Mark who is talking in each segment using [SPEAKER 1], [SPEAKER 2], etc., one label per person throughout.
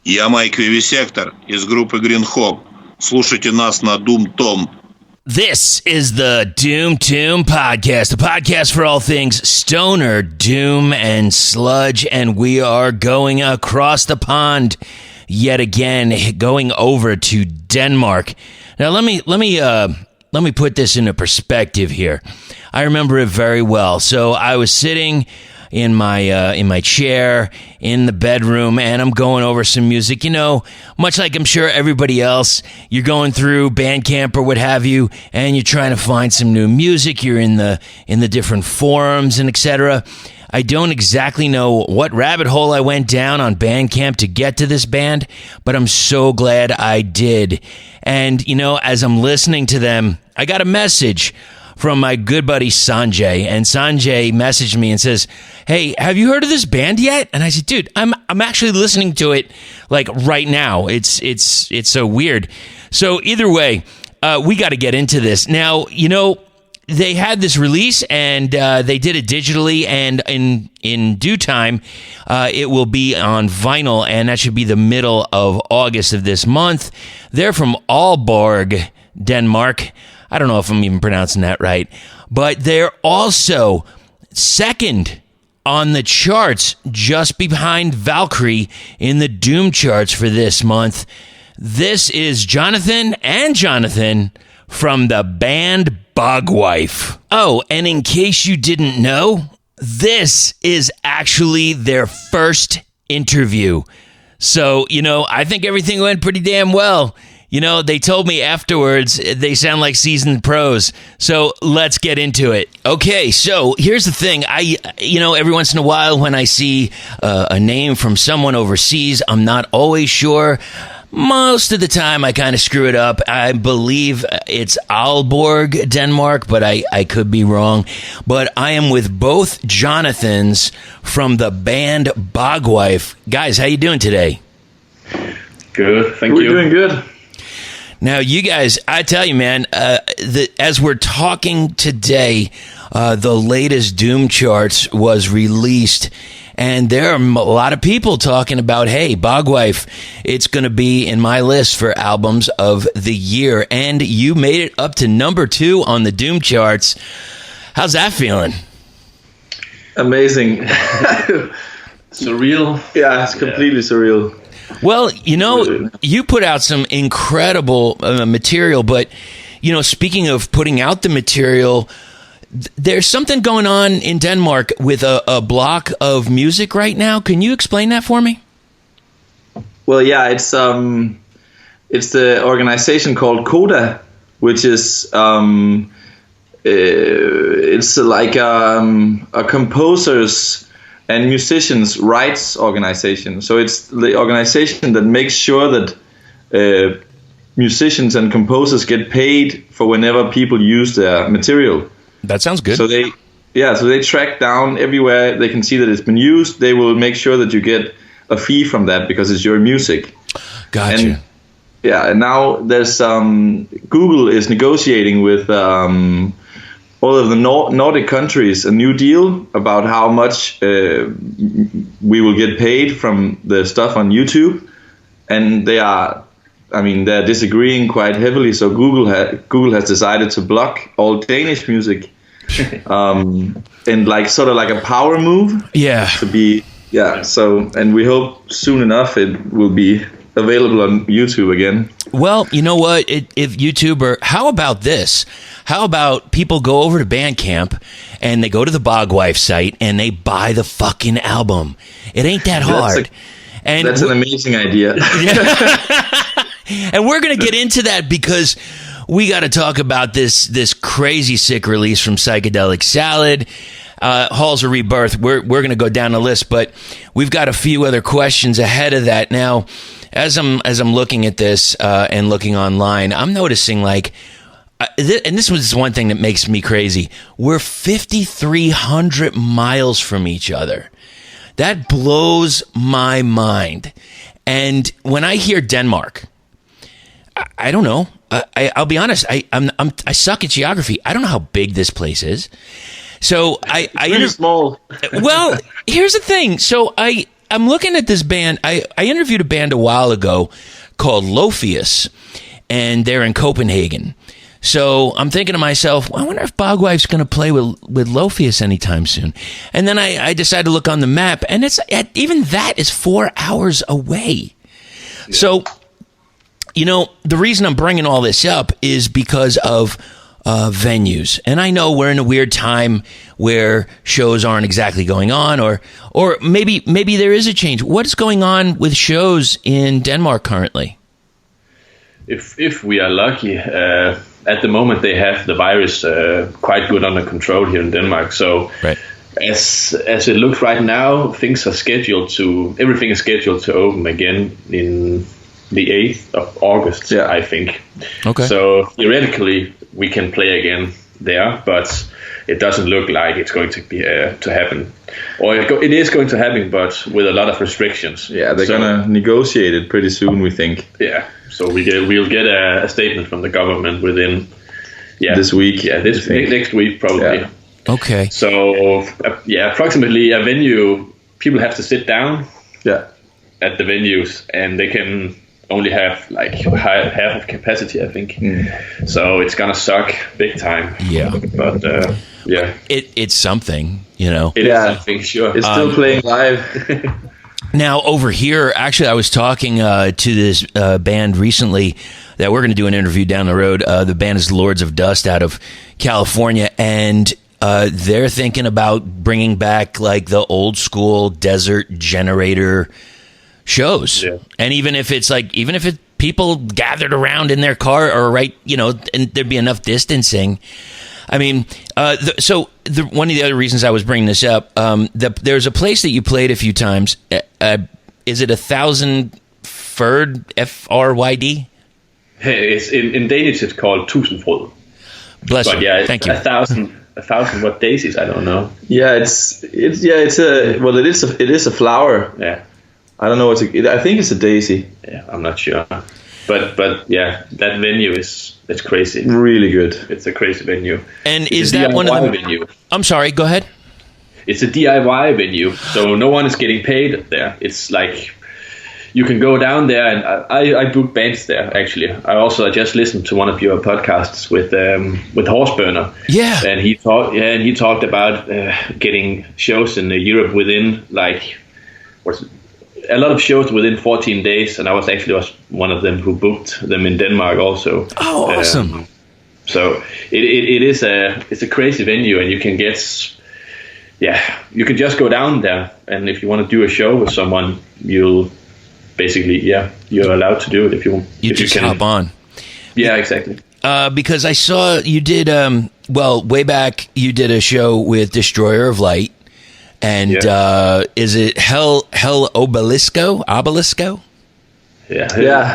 [SPEAKER 1] Я Майк Вивисектор из группы Green Hog. Слушайте нас на Doom Tom.
[SPEAKER 2] This is the Doom Tomb Podcast, a podcast for all things stoner, doom, and sludge, and we are going across the pond yet again, going over to Denmark. Now, let me put this into perspective here. I remember it very well. So I was sitting in my chair in the bedroom, and I'm going over some music. You know, much like I'm sure everybody else, you're going through Bandcamp or what have you, and you're trying to find some new music. You're in the different forums and etc. I don't exactly know what rabbit hole I went down on Bandcamp to get to this band, but I'm so glad I did. And you know, as I'm listening to them, I got a message from my good buddy Sanjay, and Sanjay messaged me and says, "Hey, have you heard of this band yet?" And I said, "Dude, I'm actually listening to it like right now. It's so weird." So either way, we got to get into this now. You know, they had this release, and they did it digitally, and in due time, it will be on vinyl, and that should be the middle of August of this month. They're from Aalborg, Denmark. I don't know if I'm even pronouncing that right, but they're also second on the charts, just behind Valkyrie in the Doom charts for this month. This is Johnathan from the band Bogwife. Oh, and in case you didn't know, this is actually their first interview. So, you know, I think everything went pretty damn well. You know, they told me afterwards they sound like seasoned pros. So let's get into it. Okay, so here's the thing. Every once in a while when I see a name from someone overseas, I'm not always sure. Most of the time I kind of screw it up. I believe it's Aalborg, Denmark, but I could be wrong. But I am with both Jonathans from the band Bogwife. Guys, how you doing today?
[SPEAKER 3] Good, thank you.
[SPEAKER 4] We're doing good.
[SPEAKER 2] Now, you guys, I tell you, man, as we're talking today, the latest Doom charts was released, and there are a lot of people talking about, hey, Bogwife, it's going to be in my list for albums of the year, and you made it up to number 2 on the Doom charts. How's that feeling?
[SPEAKER 4] Amazing.
[SPEAKER 3] Surreal.
[SPEAKER 4] Yeah, it's completely surreal.
[SPEAKER 2] Well, you know, you put out some incredible material, but, you know, speaking of putting out the material, there's something going on in Denmark with a block of music right now. Can you explain that for me?
[SPEAKER 4] Well, yeah, it's the organization called Coda, which is it's like a composers and musicians' rights organization. So it's the organization that makes sure that musicians and composers get paid for whenever people use their material.
[SPEAKER 2] That sounds good.
[SPEAKER 4] So they track down everywhere they can see that it's been used. They will make sure that you get a fee from that because it's your music.
[SPEAKER 2] Gotcha.
[SPEAKER 4] And now there's Google is negotiating with all of the Nordic countries a new deal about how much we will get paid from the stuff on YouTube, and they're disagreeing quite heavily. So Google has decided to block all Danish music, and like sort of like a power move.
[SPEAKER 2] Yeah.
[SPEAKER 4] So, and we hope soon enough it will be available on YouTube again.
[SPEAKER 2] Well, you know what? If YouTuber, how about this? How about people go over to Bandcamp and they go to the Bogwife site and they buy the fucking album? It ain't that hard.
[SPEAKER 4] That's an amazing idea.
[SPEAKER 2] And we're going to get into that because we got to talk about this crazy sick release from Psychedelic Salad, Halls of Rebirth. We're going to go down the list, but we've got a few other questions ahead of that. Now, as I'm looking at this and looking online, I'm noticing like, and this was one thing that makes me crazy. We're 5,300 miles from each other. That blows my mind. And when I hear Denmark, I don't know. I'll be honest. I suck at geography. I don't know how big this place is. So
[SPEAKER 4] it's really small.
[SPEAKER 2] Well, here's the thing. So I I'm looking at this band. I interviewed a band a while ago called Lophius, and they're in Copenhagen. So I'm thinking to myself, I wonder if Bogwife's going to play with Lophius anytime soon. And then I decided to look on the map, and even that is 4 hours away. Yeah. So, the reason I'm bringing all this up is because of venues. And I know we're in a weird time where shows aren't exactly going on, or maybe there is a change. What's going on with shows in Denmark currently?
[SPEAKER 3] If we are lucky, at the moment they have the virus quite good under control here in Denmark. So
[SPEAKER 2] right.
[SPEAKER 3] as it looks right now, everything is scheduled to open again in the 8th of August, I think.
[SPEAKER 2] Okay.
[SPEAKER 3] So theoretically we can play again there, but it doesn't look like it's going to be to happen. Or it is going to happen, but with a lot of restrictions.
[SPEAKER 4] Yeah, they're gonna negotiate it pretty soon, we think.
[SPEAKER 3] Yeah. So we'll get a statement from the government within
[SPEAKER 4] this week.
[SPEAKER 3] Yeah, next week probably.
[SPEAKER 4] Yeah.
[SPEAKER 2] Okay.
[SPEAKER 3] So approximately a venue, people have to sit down.
[SPEAKER 4] Yeah.
[SPEAKER 3] At the venues, and they can only have like half of capacity, I think. So it's gonna suck big time.
[SPEAKER 2] Yeah.
[SPEAKER 3] But
[SPEAKER 2] it's something, It
[SPEAKER 3] is something, sure.
[SPEAKER 4] It's still playing live.
[SPEAKER 2] Now, over here, actually, I was talking to this band recently that we're going to do an interview down the road. The band is Lords of Dust out of California, and they're thinking about bringing back like the old school desert generator shows. Yeah. And even if it's people gathered around in their car or and there'd be enough distancing. I mean, one of the other reasons I was bringing this up, there's a place that you played a few times. Is it 1,000 Fryd, Fryd?
[SPEAKER 3] It's in Danish. It's called Tusindfryd.
[SPEAKER 2] Bless you.
[SPEAKER 3] Yeah,
[SPEAKER 2] thank you.
[SPEAKER 3] 1,000 what daisies? I don't know.
[SPEAKER 4] Yeah, it is a flower.
[SPEAKER 3] Yeah,
[SPEAKER 4] I don't know I think it's a daisy.
[SPEAKER 3] Yeah, I'm not sure. But yeah, that venue it's crazy.
[SPEAKER 4] Really good.
[SPEAKER 3] It's a crazy venue.
[SPEAKER 2] And is that one of the
[SPEAKER 3] venue?
[SPEAKER 2] I'm sorry, go ahead.
[SPEAKER 3] It's a DIY venue, so no one is getting paid there. It's like you can go down there, and I book bands there. Actually, I just listened to one of your podcasts with Horseburner.
[SPEAKER 2] Yeah,
[SPEAKER 3] and he talked about getting shows in Europe within a lot of shows within 14 days, and I was one of them who booked them in Denmark also.
[SPEAKER 2] Oh, awesome!
[SPEAKER 3] So it's a crazy venue, and you can you can just go down there, and if you want to do a show with someone, you're allowed to do it if you want.
[SPEAKER 2] You just hop on.
[SPEAKER 3] Yeah, exactly.
[SPEAKER 2] Because I saw you did way back you did a show with Destroyer of Light. And is it Hell Obelisco?
[SPEAKER 4] Yeah,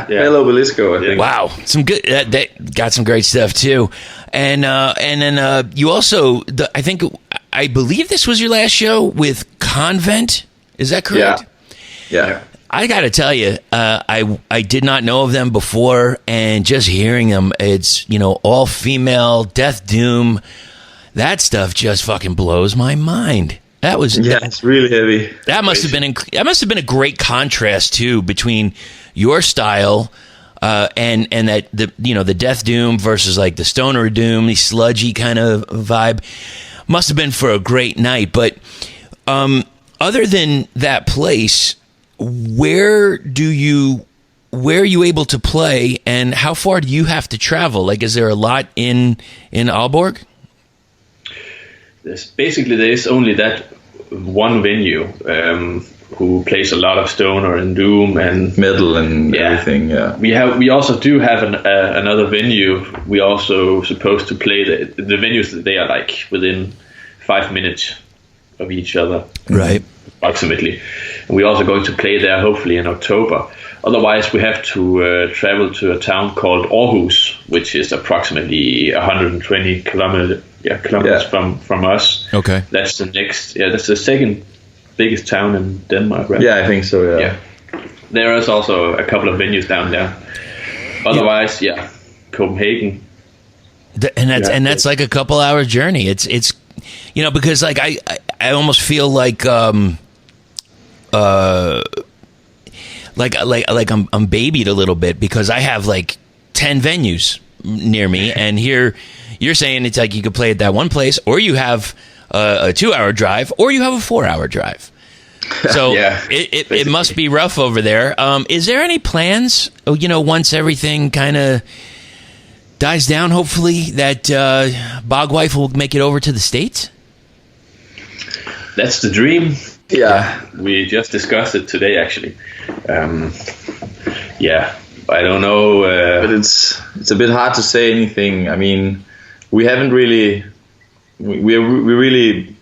[SPEAKER 4] Hell Obelisco, I think.
[SPEAKER 2] Wow, some good. They got some great stuff too. And then you also, I believe this was your last show with Convent. Is that correct?
[SPEAKER 4] Yeah.
[SPEAKER 2] I got to tell you, I did not know of them before, and just hearing them, it's all female, death doom. That stuff just fucking blows my mind.
[SPEAKER 4] It's really heavy.
[SPEAKER 2] That must have been a great contrast too between your style and that the death doom versus like the stoner doom, the sludgy kind of vibe. Must have been for a great night. But other than that place, where are you able to play, and how far do you have to travel? Like, is there a lot in Aalborg?
[SPEAKER 3] There is only that one venue who plays a lot of stoner and doom and
[SPEAKER 4] metal and everything. Yeah,
[SPEAKER 3] we also do have another venue. We also supposed to play the venues that they are like within 5 minutes of each other,
[SPEAKER 2] right?
[SPEAKER 3] Approximately. And we're also going to play there hopefully in October. Otherwise, we have to travel to a town called Aarhus, which is approximately 120 kilometers from us.
[SPEAKER 2] Okay.
[SPEAKER 3] That's the second biggest town in Denmark, right?
[SPEAKER 4] Yeah, I think so, yeah.
[SPEAKER 3] There is also a couple of venues down there. Otherwise, Copenhagen.
[SPEAKER 2] And that's like a couple hour journey. It's because like I almost feel like like I'm babied a little bit because I have like 10 venues near me, and here you're saying it's like you could play at that one place, or you have a 2-hour drive, or you have a 4-hour drive. So it must be rough over there. Is there any plans, once everything kind of dies down, hopefully, that Bogwife will make it over to the States?
[SPEAKER 3] That's the dream.
[SPEAKER 4] Yeah.
[SPEAKER 3] We just discussed it today, actually. I don't know.
[SPEAKER 4] But it's a bit hard to say anything. I mean, we haven't really... We're really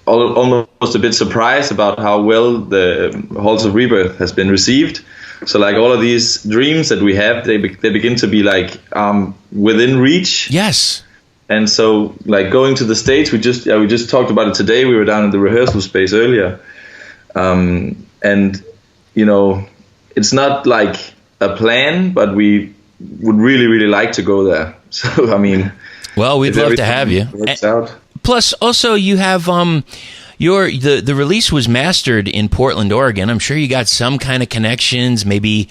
[SPEAKER 4] almost a bit surprised about how well the Halls of Rebirth has been received. So like all of these dreams that we have, they begin to be like within reach.
[SPEAKER 2] Yes.
[SPEAKER 4] And so like going to the States, we just talked about it today. We were down in the rehearsal space earlier. And it's not like a plan, but we would really, really like to go there. So I mean,
[SPEAKER 2] well, we'd love to have you.
[SPEAKER 4] Works out.
[SPEAKER 2] Plus, also, you have the release was mastered in Portland, Oregon. I'm sure you got some kind of connections. Maybe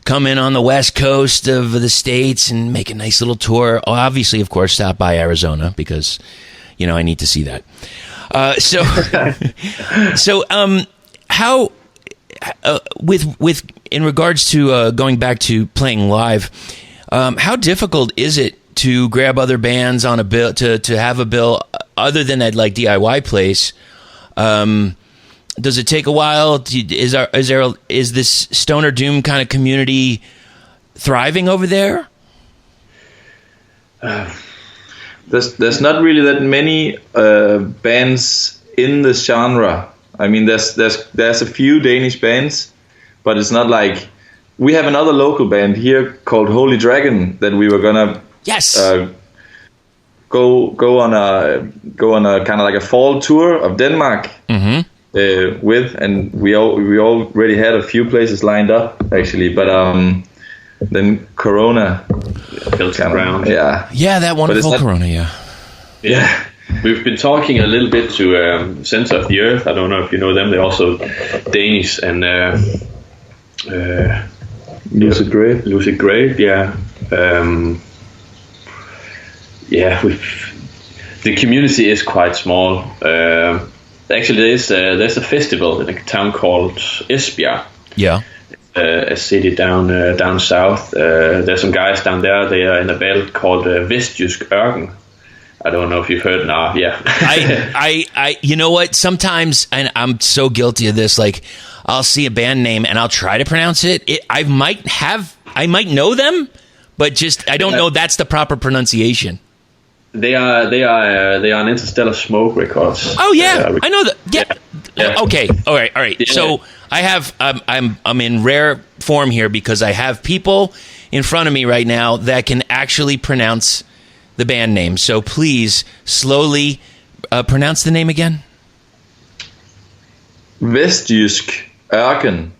[SPEAKER 2] come in on the West Coast of the States and make a nice little tour. Obviously, of course, stop by Arizona because I need to see that. How with in regards to going back to playing live, how difficult is it to grab other bands on a bill to have a bill other than that like DIY place? Does it take a while? Is this Stoner Doom kind of community thriving over there?
[SPEAKER 4] There's not really that many bands in this genre. I mean, there's a few Danish bands, but it's not like we have another local band here called Holy Dragon that we were gonna go on a kind of like a fall tour of Denmark with, and we already had a few places lined up actually, but then Corona
[SPEAKER 3] built ground.
[SPEAKER 2] Yeah, that wonderful Corona.
[SPEAKER 3] Yeah. We've been talking a little bit to Center of the Earth. I don't know if you know them. They're also Danish, and
[SPEAKER 4] Lucid Grave.
[SPEAKER 3] Lucid Grave, yeah. The community is quite small. Actually, there's a festival in a town called Esbjerg.
[SPEAKER 2] Yeah.
[SPEAKER 3] A city down south. There's some guys down there. They are in a band called Vestjysk Ørken. I don't know if you've heard. Nah, yeah.
[SPEAKER 2] I you know what? Sometimes, and I'm so guilty of this. Like, I'll see a band name and I'll try to pronounce it. I might know them, but just I don't know that's the proper pronunciation. They are
[SPEAKER 3] on Interstellar Smoke Records.
[SPEAKER 2] Oh yeah, I know that. Yeah. Okay. All right.
[SPEAKER 3] Yeah.
[SPEAKER 2] So I have I'm in rare form here because I have people in front of me right now that can actually pronounce the band name. So please slowly pronounce the name again.
[SPEAKER 4] Vestjysk Ørken.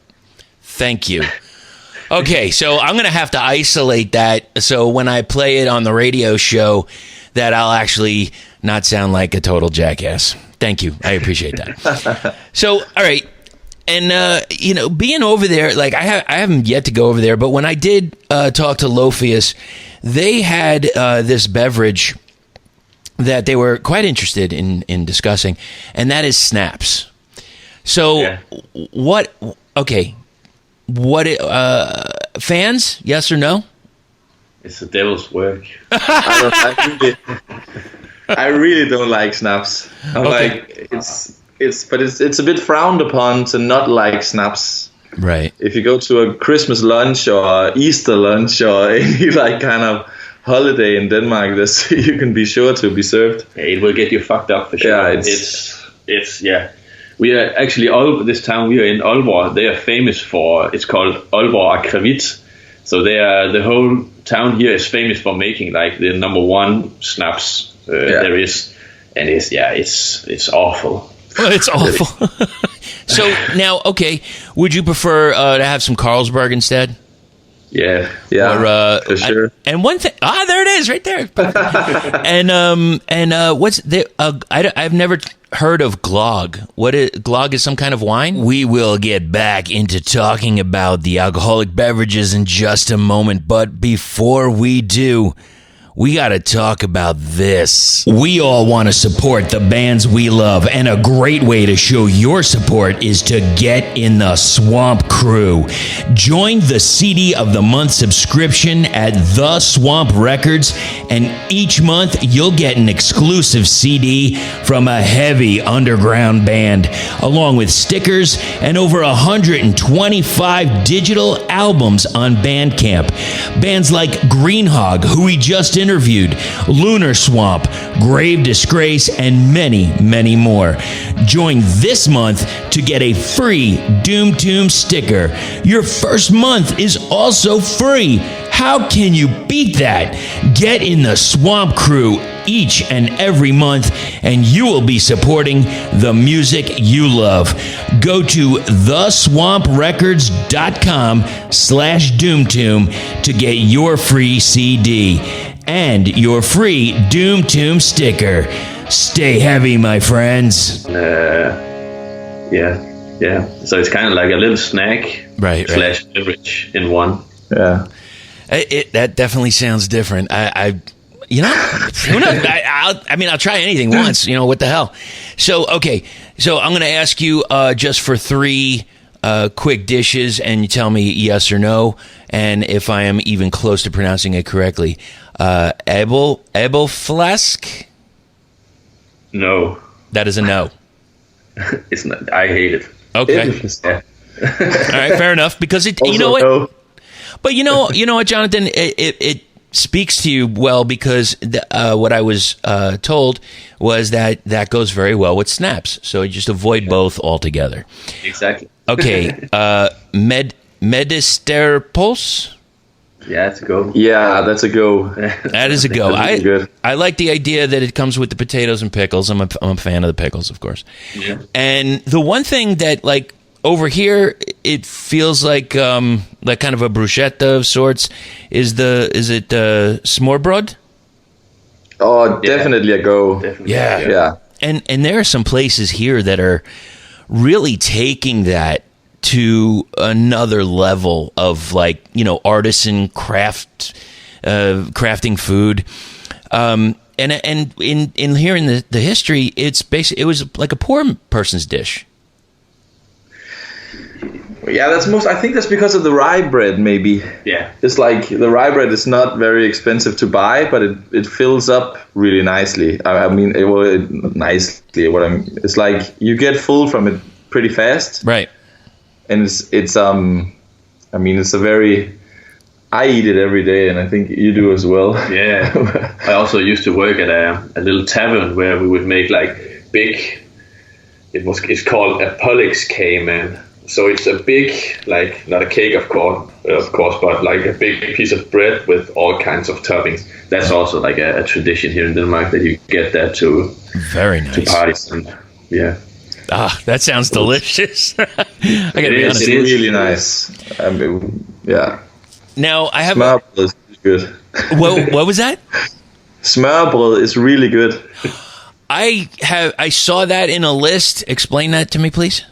[SPEAKER 2] Thank you. Okay, so I'm going to have to isolate that so when I play it on the radio show that I'll actually not sound like a total jackass. Thank you. I appreciate that. So, all right. And, being over there, like I haven't yet to go over there, but when I did talk to Lophius, they had this beverage that they were quite interested in discussing, and that is snaps. So what fans, yes or no?
[SPEAKER 3] It's the devil's work.
[SPEAKER 4] I really don't like snaps. Like it's a bit frowned upon to not like snaps.
[SPEAKER 2] Right.
[SPEAKER 4] If you go to a Christmas lunch or Easter lunch or any like kind of holiday in Denmark, you can be sure to be served.
[SPEAKER 3] Yeah, it will get you fucked up for sure.
[SPEAKER 4] Yeah,
[SPEAKER 3] it's We are actually this town we are in, Aalborg. They are famous for. It's called Aalborg Akvavit. So the whole town here is famous for making like the number one snaps there is, and it's awful.
[SPEAKER 2] Well, it's awful. So now, okay, would you prefer to have some Carlsberg instead?
[SPEAKER 3] Yeah.
[SPEAKER 4] Yeah, for sure.
[SPEAKER 2] And one thing, there it is, right there. and what's the? I've never heard of glog. Glog is some kind of wine? We will get back into talking about the alcoholic beverages in just a moment, but before we do, we got to talk about this. We all want to support the bands we love, and a great way to show your support is to get in the Swamp Crew. Join the CD of the Month subscription at The Swamp Records, and each month you'll get an exclusive CD from a heavy underground band, along with stickers and over 125 digital albums on Bandcamp. Bands like Greenhog, who we just interviewed, Lunar Swamp, Grave Disgrace, and many, many more. Join this month to get a free Doom Tomb sticker. Your first month is also free. How can you beat that? Get in the Swamp Crew each and every month, and you will be supporting the music you love. Go to theswamprecords.com/doomtomb to get your free CD and your free Doom Tomb sticker. Stay heavy, my friends.
[SPEAKER 3] Yeah. So it's kind of like a little snack
[SPEAKER 2] Right.
[SPEAKER 3] slash beverage in one.
[SPEAKER 4] Yeah.
[SPEAKER 2] That definitely sounds different. Who knows? I'll try anything once. What the hell? So, okay. So I'm going to ask you just for 3 quick dishes, and you tell me yes or no, and if I am even close to pronouncing it correctly. Ebelflask?
[SPEAKER 3] No.
[SPEAKER 2] That is a no.
[SPEAKER 3] It's not. I hate it.
[SPEAKER 2] Okay.
[SPEAKER 3] Yeah.
[SPEAKER 2] All right, fair enough. Because
[SPEAKER 4] Also,
[SPEAKER 2] you know what?
[SPEAKER 4] no.
[SPEAKER 2] But you know what, Jonathan? It speaks to you well, because what I was told was that goes very well with snaps. So you just avoid both altogether.
[SPEAKER 3] Exactly.
[SPEAKER 2] Okay. Medisterpos?
[SPEAKER 3] Yeah, it's a go.
[SPEAKER 4] Yeah, that's a go.
[SPEAKER 2] That is a go.
[SPEAKER 4] That's really good.
[SPEAKER 2] I like the idea that it comes with the potatoes and pickles. I'm a fan of the pickles, of course.
[SPEAKER 3] Yeah.
[SPEAKER 2] And the one thing that, like, over here, it feels like kind of a bruschetta of sorts. Is it smørbrød?
[SPEAKER 4] Oh, definitely a go.
[SPEAKER 3] Definitely.
[SPEAKER 4] Yeah.
[SPEAKER 2] And there are some places here that are really taking that to another level of, like, artisan crafting food. And in hearing the history, it was like a poor person's dish.
[SPEAKER 4] Yeah, I think that's because of the rye bread, maybe.
[SPEAKER 3] Yeah.
[SPEAKER 4] It's like the rye bread is not very expensive to buy, but it fills up really nicely. It's like you get full from it pretty fast.
[SPEAKER 2] Right.
[SPEAKER 4] And I eat it every day, and I think you do as well.
[SPEAKER 3] Yeah. I also used to work at a little tavern where we would make like big. It's called a Pollex cake. So it's a big, like, not a cake, of course, but like a big piece of bread with all kinds of toppings. That's also like a tradition here in Denmark, that you get that to
[SPEAKER 2] Very nice.
[SPEAKER 3] to parties. And yeah.
[SPEAKER 2] That sounds delicious. I gotta be honest.
[SPEAKER 4] It's really nice. Yeah.
[SPEAKER 2] Now I have.
[SPEAKER 4] Smørbrød is good.
[SPEAKER 2] What was that?
[SPEAKER 4] Smørbrød is really good.
[SPEAKER 2] I saw that in a list. Explain that to me, please.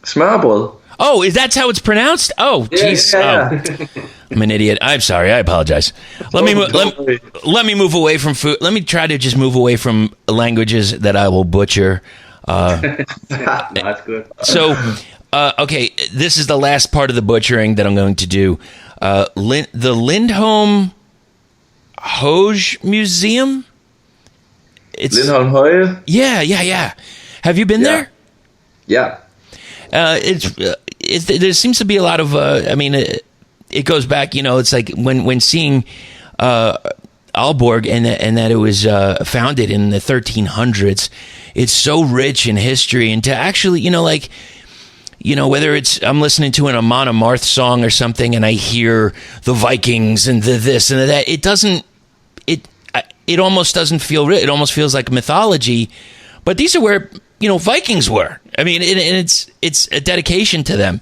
[SPEAKER 4] Smørbrød.
[SPEAKER 2] Oh, that's how it's pronounced? Oh, jeez.
[SPEAKER 4] Yeah.
[SPEAKER 2] Oh, I'm an idiot. I'm sorry. I apologize. Let me move away from food. Let me try to just move away from languages that I will butcher.
[SPEAKER 3] No, that's good.
[SPEAKER 2] So, okay, this is the last part of the butchering that I'm going to do. The Lindholmen Hoge Museum.
[SPEAKER 4] Lindholmen Høje?
[SPEAKER 2] Yeah. Have you been there?
[SPEAKER 4] Yeah.
[SPEAKER 2] There seems to be a lot of. It goes back. It's like when seeing Aalborg and that it was founded in the 1300s. It's so rich in history, and to actually, whether it's I'm listening to an Amon Amarth song or something, and I hear the Vikings and the this and the that. It doesn't. It almost doesn't feel real. It almost feels like mythology. But these are where Vikings were. I mean, and it's a dedication to them.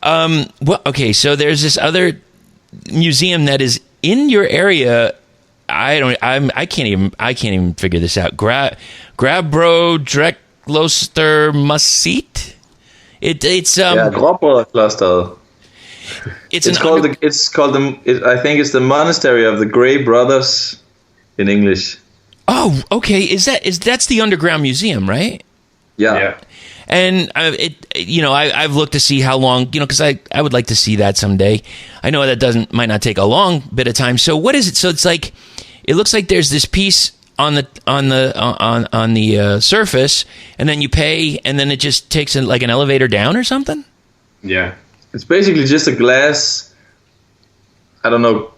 [SPEAKER 2] Okay, so there's this other museum that is in your area. I can't even figure this out. Grabrødrekloster Museet. It's
[SPEAKER 4] Gråbrødrekloster. I think it's the monastery of the Grey Brothers in English.
[SPEAKER 2] Oh, okay. That's the underground museum, right?
[SPEAKER 4] Yeah.
[SPEAKER 2] And I've looked to see how long, because I would like to see that someday. I know that might not take a long bit of time. So what is it? So it's like, it looks like there's this piece on the surface, and then you pay, and then it just takes like an elevator down or something.
[SPEAKER 3] Yeah.
[SPEAKER 4] It's basically just a glass,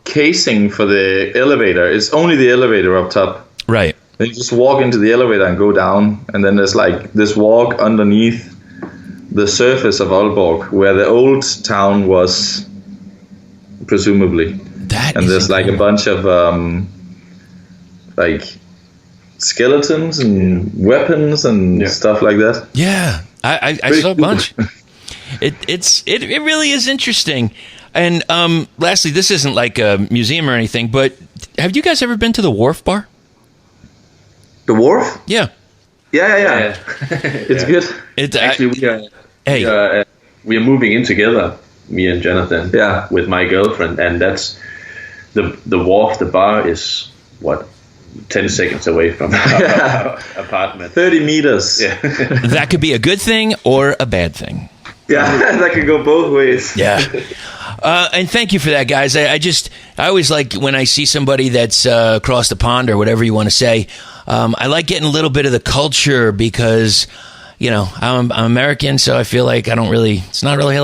[SPEAKER 4] casing for the elevator. It's only the elevator up top.
[SPEAKER 2] Right.
[SPEAKER 4] Then you just walk into the elevator and go down, and then there's like this walk underneath the surface of Aalborg, where the old town was, presumably. There's like a bunch of like skeletons and weapons and stuff like that.
[SPEAKER 2] Yeah, I saw a bunch. It really is interesting. And lastly, this isn't like a museum or anything, but have you guys ever been to the Wharf Bar?
[SPEAKER 4] The Wharf?
[SPEAKER 2] Yeah.
[SPEAKER 4] Yeah. It's good.
[SPEAKER 3] Actually, we are moving in together, me and Johnathan.
[SPEAKER 4] Yeah.
[SPEAKER 3] With my girlfriend, and that's the Wharf. The bar is 10 seconds away from our apartment.
[SPEAKER 4] 30 meters.
[SPEAKER 3] Yeah.
[SPEAKER 2] That could be a good thing or a bad thing.
[SPEAKER 4] Yeah, that could go both ways.
[SPEAKER 2] Yeah. And thank you for that, guys. I always like when I see somebody that's across the pond or whatever you want to say. I like getting a little bit of the culture because, I'm American, so I feel like it's not really,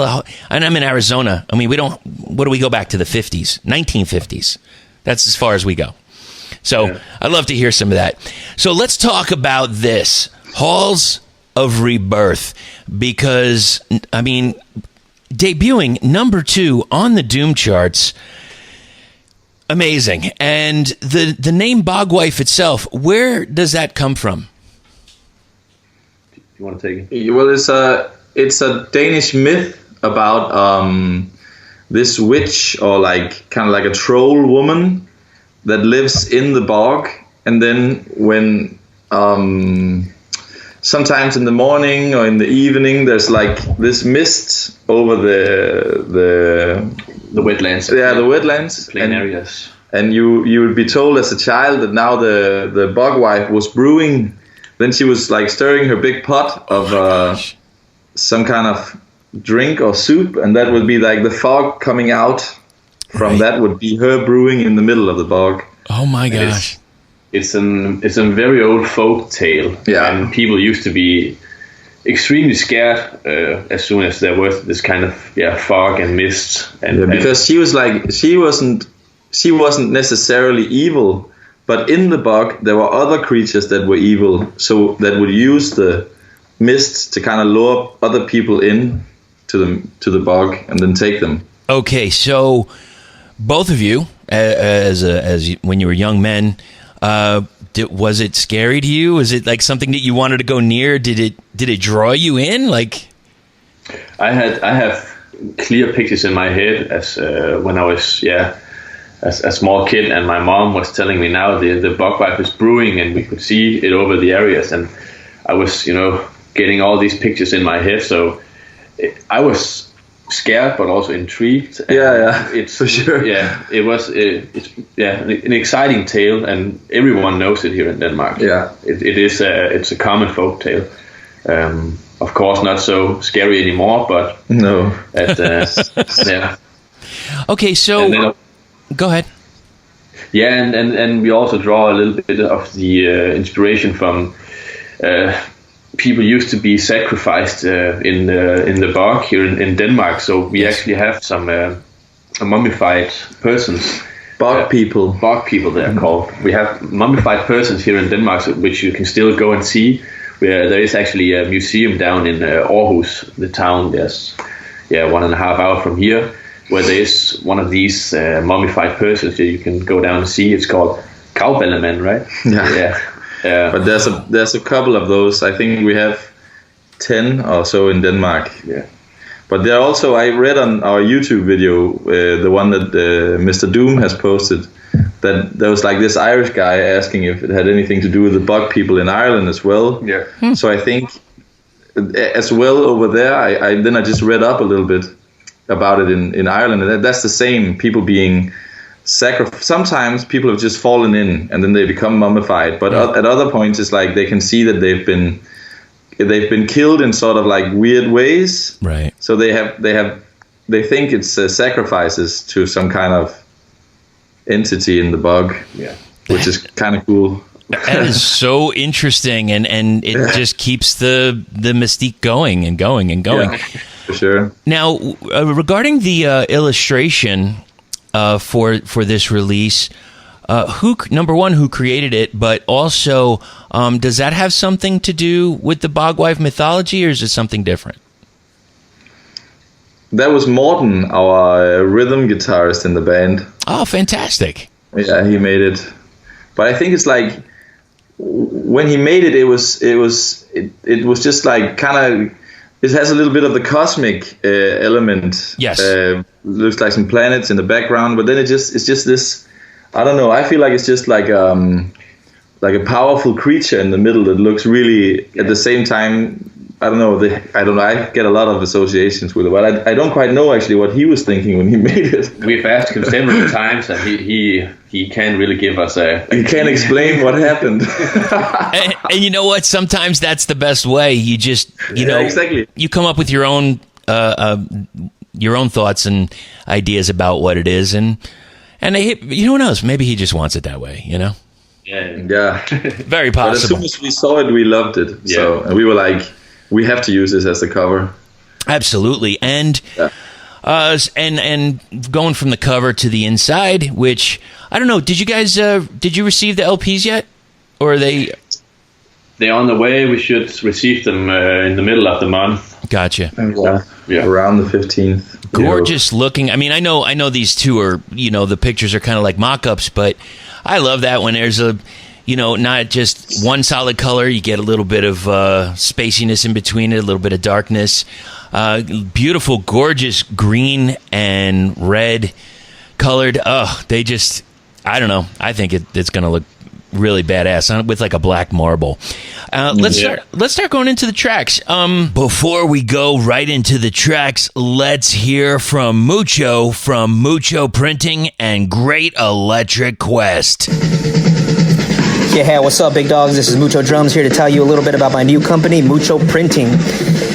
[SPEAKER 2] and I'm in Arizona. I mean, what do we go back to the 50s, 1950s? That's as far as we go. So I'd love to hear some of that. So let's talk about this. Halls of Rebirth, because, I mean, debuting number 2 on the Doom charts. Amazing. And the name Bogwife itself, where does that come from?
[SPEAKER 3] You want to take it?
[SPEAKER 4] Well, it's a Danish myth about this witch, or kind of like a troll woman that lives in the bog, and then when sometimes in the morning or in the evening, there's like this mist over the
[SPEAKER 3] wetlands.
[SPEAKER 4] Yeah, the wetlands.
[SPEAKER 3] Plain areas.
[SPEAKER 4] And you would be told as a child that now the Bogwife was brewing. Then she was like stirring her big pot of some kind of drink or soup, and that would be like the fog coming out from that would be her brewing in the middle of the bog.
[SPEAKER 2] Oh my gosh.
[SPEAKER 3] It's a very old folk tale, and people used to be extremely scared as soon as there was this kind of fog and mist,
[SPEAKER 4] because she wasn't necessarily evil, but in the bog there were other creatures that were evil, so that would use the mist to kind of lure other people in to the bog and then take them.
[SPEAKER 2] Okay, so both of you, when you were young men. Was it scary to you? Was it like something that you wanted to go near? Did it draw you in? Like,
[SPEAKER 3] I have clear pictures in my head as when I was as a small kid, and my mom was telling me now the Bogwife is brewing, and we could see it over the areas, and I was getting all these pictures in my head. So I was scared but also intrigued.
[SPEAKER 4] It's for sure.
[SPEAKER 3] It was an exciting tale, and everyone knows it here in Denmark. It's a common folk tale. Of course not so scary anymore, but
[SPEAKER 4] no.
[SPEAKER 2] Okay, so go ahead.
[SPEAKER 3] And we also draw a little bit of the inspiration from people used to be sacrificed in the bog here in Denmark. So we actually have some mummified persons.
[SPEAKER 4] Bog people.
[SPEAKER 3] Bog people, they are called. We have mummified persons here in Denmark, which you can still go and see. There is actually a museum down in Aarhus, the town. There's 1.5 hours from here, where there is one of these mummified persons that you can go down and see. It's called Cowbelleman, right?
[SPEAKER 4] Yeah. But there's a couple of those. I think we have 10 or so in Denmark.
[SPEAKER 3] Yeah.
[SPEAKER 4] But there also, I read on our YouTube video, the one that Mr. Doom has posted, that there was like this Irish guy asking if it had anything to do with the bug people in Ireland as well.
[SPEAKER 3] Yeah.
[SPEAKER 4] So I think as well over there, I just read up a little bit about it in Ireland, and that's the same. People being sacrificed. Sometimes people have just fallen in and then they become mummified. But at other points, it's like they can see that they've been killed in sort of like weird ways.
[SPEAKER 2] Right.
[SPEAKER 4] So they think it's sacrifices to some kind of entity in the bug.
[SPEAKER 3] Yeah.
[SPEAKER 4] Which is kind of cool.
[SPEAKER 2] That is so interesting, and it just keeps the mystique going and going and going.
[SPEAKER 4] Yeah, for sure.
[SPEAKER 2] Now, regarding the illustration for this release, number one, who created it, but also does that have something to do with the Bogwife mythology, or is it something different?
[SPEAKER 4] That was Morten, our rhythm guitarist in the band.
[SPEAKER 2] Oh, fantastic!
[SPEAKER 4] Yeah, he made it. But I think it's like when he made it, it was just like kind of. It has a little bit of the cosmic element.
[SPEAKER 2] Yes.
[SPEAKER 4] Looks like some planets in the background, but then it's just this. I don't know. I feel like it's just like a powerful creature in the middle that looks really at the same time. I don't know. I get a lot of associations with it, but I don't quite know actually what he was thinking when he made it.
[SPEAKER 3] We've asked him several times, and he can't really give us
[SPEAKER 4] He can't explain what happened.
[SPEAKER 2] and you know what? Sometimes that's the best way. You just
[SPEAKER 4] exactly.
[SPEAKER 2] You come up with your own thoughts and ideas about what it is, and who knows? Maybe he just wants it that way. You know.
[SPEAKER 3] Yeah.
[SPEAKER 2] Very possible.
[SPEAKER 4] But as soon as we saw it, we loved it.
[SPEAKER 3] Yeah.
[SPEAKER 4] So and we were like, we have to use this as the cover.
[SPEAKER 2] Absolutely, and and going from the cover to the inside, which I don't know. Did you guys did you receive the LPs yet, or are they?
[SPEAKER 3] They're on the way. We should receive them in the middle of the month.
[SPEAKER 2] Gotcha.
[SPEAKER 4] Yeah. Around the 15th.
[SPEAKER 2] Gorgeous looking. I mean, I know these two are, the pictures are kind of like mock-ups, but I love that when there's not just one solid color. You get a little bit of spaciness in between it, a little bit of darkness. Beautiful, gorgeous green and red colored. Oh, they just, I don't know. I think it's going to look really badass with like a black marble. Let's start going into the tracks. Before we go right into the tracks, let's hear from Mucho Printing and Great Electric Quest.
[SPEAKER 5] Yeah, hey, what's up, big dogs? This is Mucho Drums here to tell you a little bit about my new company, Mucho Printing.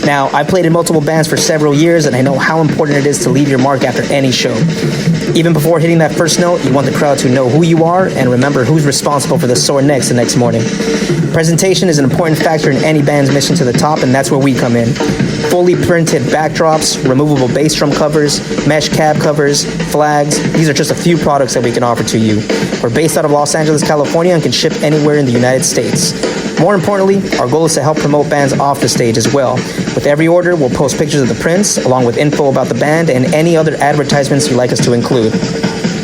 [SPEAKER 5] Now, I played in multiple bands for several years, and I know how important it is to leave your mark after any show. Even before hitting that first note, you want the crowd to know who you are and remember who's responsible for the sore necks the next morning. Presentation is an important factor in any band's mission to the top, and that's where we come in. Fully printed backdrops, removable bass drum covers, mesh cab covers, flags. These are just a few products that we can offer to you. We're based out of Los Angeles, California, and can ship anywhere in the United States. More importantly, our goal is to help promote bands off the stage as well. With every order, we'll post pictures of the prints, along with info about the band and any other advertisements you'd like us to include.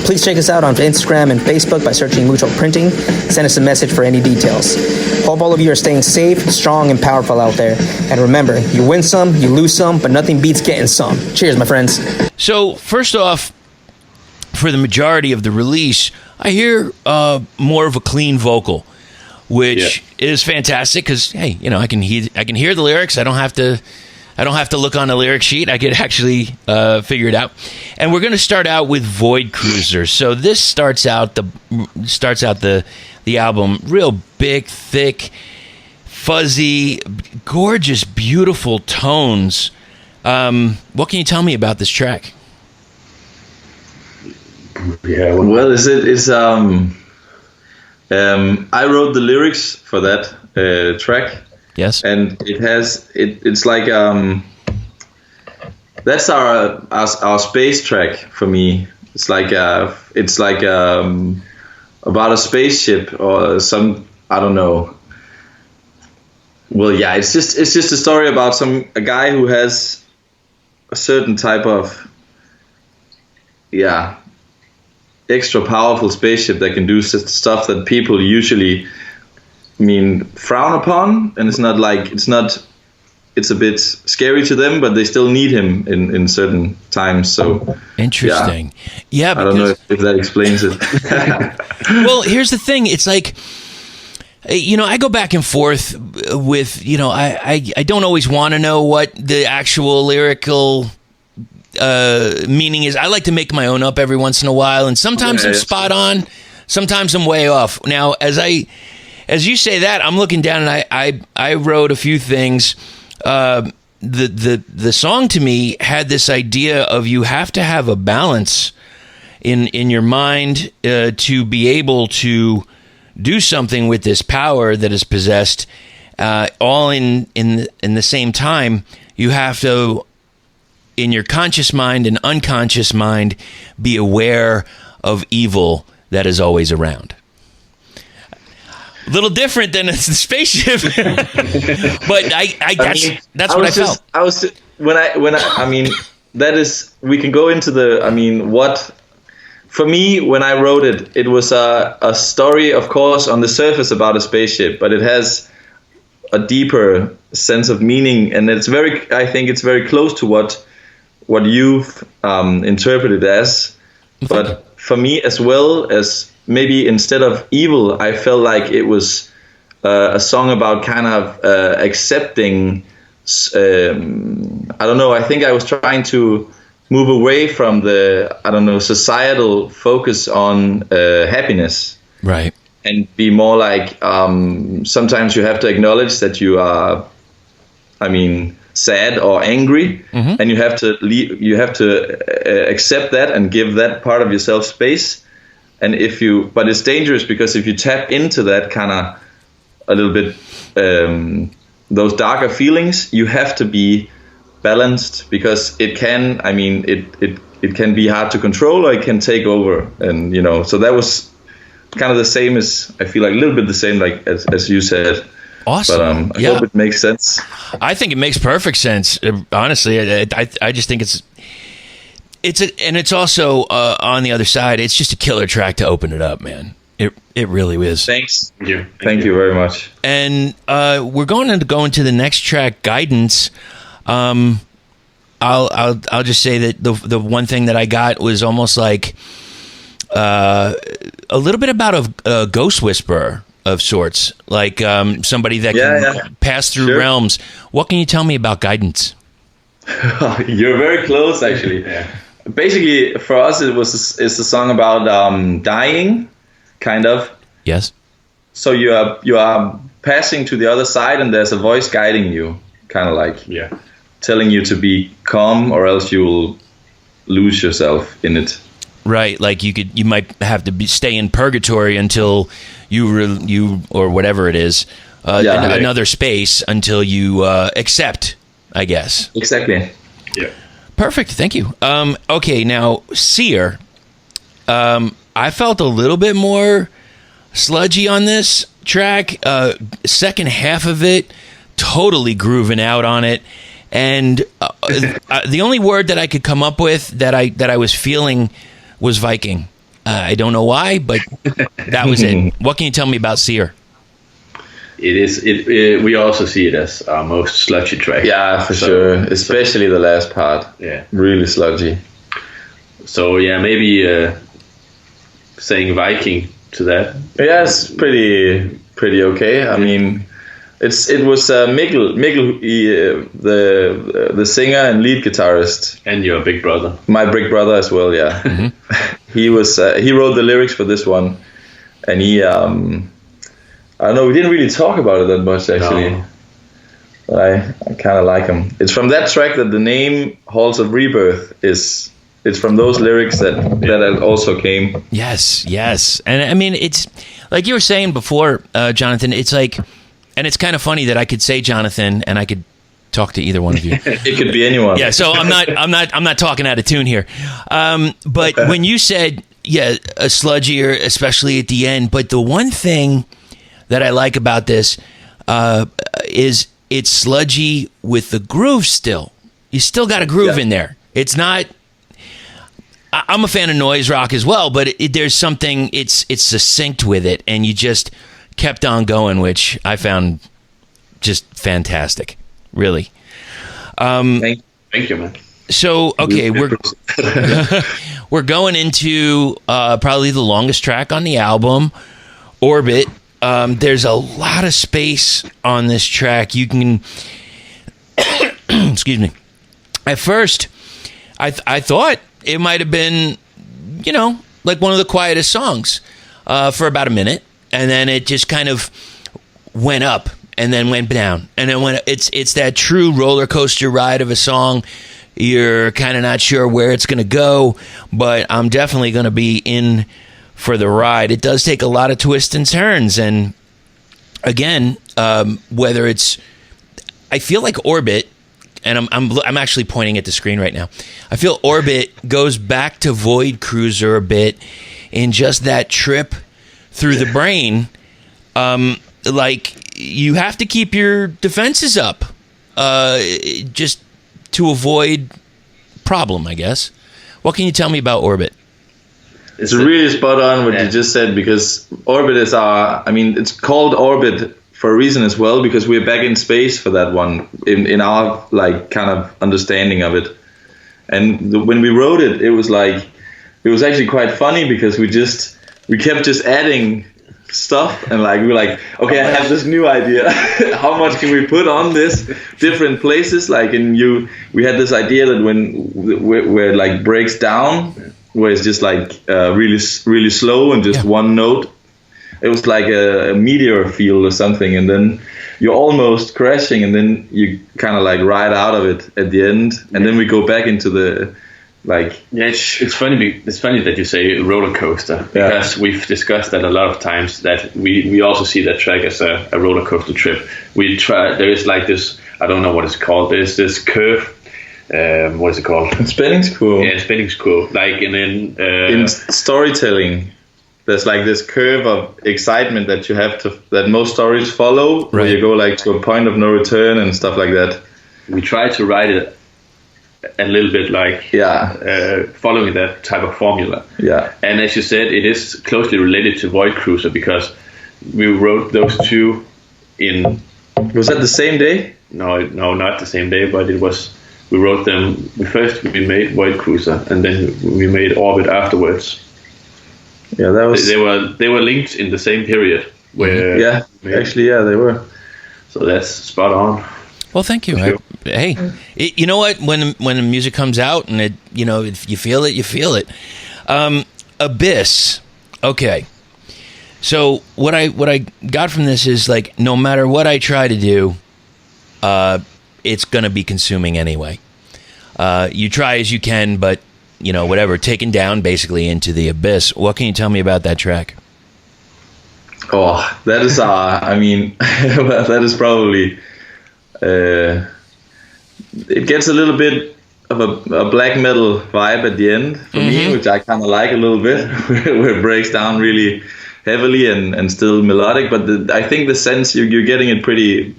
[SPEAKER 5] Please check us out on Instagram and Facebook by searching Mucho Printing. Send us a message for any details. Hope all of you are staying safe, strong, and powerful out there. And remember, you win some, you lose some, but nothing beats getting some. Cheers, my friends.
[SPEAKER 2] So, first off, for the majority of the release, I hear more of a clean vocal, which is fantastic because, hey, I can hear the lyrics. I don't have to look on the lyric sheet. I could actually figure it out. And we're going to start out with Void Cruiser. So this starts out the album real big, thick, fuzzy, gorgeous, beautiful tones. What can you tell me about this track?
[SPEAKER 3] Yeah.
[SPEAKER 4] Well, I wrote the lyrics for that track.
[SPEAKER 2] Yes.
[SPEAKER 4] And it's like that's our space track for me. It's like about a spaceship or some, I don't know. Well, yeah, it's just a story about a guy who has a certain type of extra powerful spaceship that can do stuff that people usually frown upon, and it's not it's a bit scary to them, but they still need him in certain times. So
[SPEAKER 2] interesting. Yeah,
[SPEAKER 4] I don't know if that explains it.
[SPEAKER 2] Well, here's the thing. It's like, I go back and forth with, I don't always want to know what the actual lyrical meaning is. I like to make my own up every once in a while, and sometimes I'm spot on, sometimes I'm way off. Now, as you say that, I'm looking down, and I wrote a few things. The song to me had this idea of you have to have a balance in your mind to be able to do something with this power that is possessed. All in the same time, you have to, in your conscious mind and unconscious mind, be aware of evil that is always around. A little different than a spaceship, but that's what I felt.
[SPEAKER 4] That is, we can go into what, for me, when I wrote it, it was a story, of course, on the surface about a spaceship, but it has a deeper sense of meaning, and I think it's very close to what you've interpreted as. But for me, as well as maybe instead of evil, I felt like it was a song about kind of accepting. I don't know. I think I was trying to move away from the societal focus on happiness,
[SPEAKER 2] right?
[SPEAKER 4] And be more like sometimes you have to acknowledge that you are, sad or angry, and you have to accept that and give that part of yourself space. And but it's dangerous, because if you tap into that kind of a little bit those darker feelings, you have to be balanced, because it can it can be hard to control, or it can take over. And so that was kind of the same as, I feel like a little bit the same, like as you said.
[SPEAKER 2] Awesome.
[SPEAKER 4] But I hope it makes sense.
[SPEAKER 2] I think it makes perfect sense. Honestly, I just think it's also on the other side, it's just a killer track to open it up, man. It really is.
[SPEAKER 4] Thanks. Thank you very much.
[SPEAKER 2] And we're going to go into the next track, Guidance. I'll just say that the one thing that I got was almost like a little bit about a ghost whisperer of sorts, like somebody that can pass through realms. What can you tell me about Guidance?
[SPEAKER 4] You're very close, actually. Yeah. Basically, for us, it's a song about dying, kind of.
[SPEAKER 2] Yes.
[SPEAKER 4] So you are passing to the other side, and there's a voice guiding you, kind of like telling you to be calm, or else you will lose yourself in it.
[SPEAKER 2] Right, like you might have to stay in purgatory until you or whatever it is, another space until you accept, I guess.
[SPEAKER 4] Exactly. Yeah.
[SPEAKER 2] Perfect. Thank you. Okay, now Seer. I felt a little bit more sludgy on this track. Second half of it, totally grooving out on it, and the only word that I could come up with that I was feeling was Viking. I don't know why, but that was it. What can you tell me about Seer?
[SPEAKER 3] It is. We also see it as our most sludgy track.
[SPEAKER 4] Yeah, for sure. Especially the last part.
[SPEAKER 3] Yeah, really
[SPEAKER 4] sludgy.
[SPEAKER 3] So maybe saying Viking to that.
[SPEAKER 4] Yeah, it's pretty okay. I mean, it was Mikkel, the singer and lead guitarist,
[SPEAKER 3] and your big brother.
[SPEAKER 4] My big brother as well. Yeah, he wrote the lyrics for this one, and he. I don't know, we didn't really talk about it that much, actually. No. But I kind of like him. It's from that track that the name Halls of Rebirth is. It's from those lyrics that also came.
[SPEAKER 2] Yes. And I mean, it's like you were saying before, Johnathan, it's like, and it's kind of funny that I could say Johnathan and I could talk to either one of you.
[SPEAKER 4] It could be anyone.
[SPEAKER 2] Yeah, so I'm not talking out of tune here. But when you said, a sludgier, especially at the end, but the one thing that I like about this is it's sludgy with the groove still. You still got a groove in there. It's not... I'm a fan of noise rock as well, but there's something... It's succinct with it, and you just kept on going, which I found just fantastic. Really.
[SPEAKER 3] Thank you, man.
[SPEAKER 2] So, okay, we're going into probably the longest track on the album, Orbit. There's a lot of space on this track. You can, excuse me. At first, I thought it might have been, like one of the quietest songs for about a minute, and then it just kind of went up and then went down, and then it's that true roller coaster ride of a song. You're kind of not sure where it's going to go, but I'm definitely going to be in for the ride. It does take a lot of twists and turns, and again, whether it's, I feel like Orbit, and I'm actually pointing at the screen right now. I feel Orbit goes back to Void Cruiser a bit in just that trip through the brain. Like, you have to keep your defenses up, just to avoid problem, I guess. What can you tell me about Orbit?
[SPEAKER 4] It's really spot on what you just said, because Orbit is it's called Orbit for a reason as well, because we're back in space for that one, in our like kind of understanding of it. And when we wrote it, it was actually quite funny, because we kept just adding stuff, and like we were like, okay, I have this new idea. How much can we put on this? Different places, like we had this idea that where it like breaks down, where it's just like really really slow and just one note. It was like a meteor field or something, and then you're almost crashing, and then you kind of like ride out of it at the end, and then we go back into the like.
[SPEAKER 3] Yeah, it's funny. It's funny that you say roller coaster, because we've discussed that a lot of times. That we also see that track as a roller coaster trip. We try. There is like this. I don't know what it's called. There's this curve. What is it called?
[SPEAKER 4] Spinning school.
[SPEAKER 3] Yeah, spinning school. Like
[SPEAKER 4] in storytelling, there's like this curve of excitement that you have that most stories follow, where you go like to a point of no return and stuff like that.
[SPEAKER 3] We try to write it a little bit like following that type of formula.
[SPEAKER 4] Yeah.
[SPEAKER 3] And as you said, it is closely related to Void Cruiser, because we wrote those two in.
[SPEAKER 4] Was that the same day?
[SPEAKER 3] No, not the same day, but it was. We wrote them. We made Void Cruiser, and then we made Orbit afterwards.
[SPEAKER 4] Yeah, that was.
[SPEAKER 3] They were linked in the same period. Where
[SPEAKER 4] they were.
[SPEAKER 3] So that's spot on.
[SPEAKER 2] Well, thank you. Hey, you know what? When the music comes out and if you feel it, you feel it. Abyss. Okay. So what I got from this is, like, no matter what I try to do, it's gonna be consuming anyway. You try as you can, but whatever, taken down basically into the abyss. What can you tell me about that track?
[SPEAKER 4] Oh, that is that is probably. It gets a little bit of a black metal vibe at the end for me, which I kind of like a little bit, where it breaks down really heavily and still melodic. But I think the sense you're getting it pretty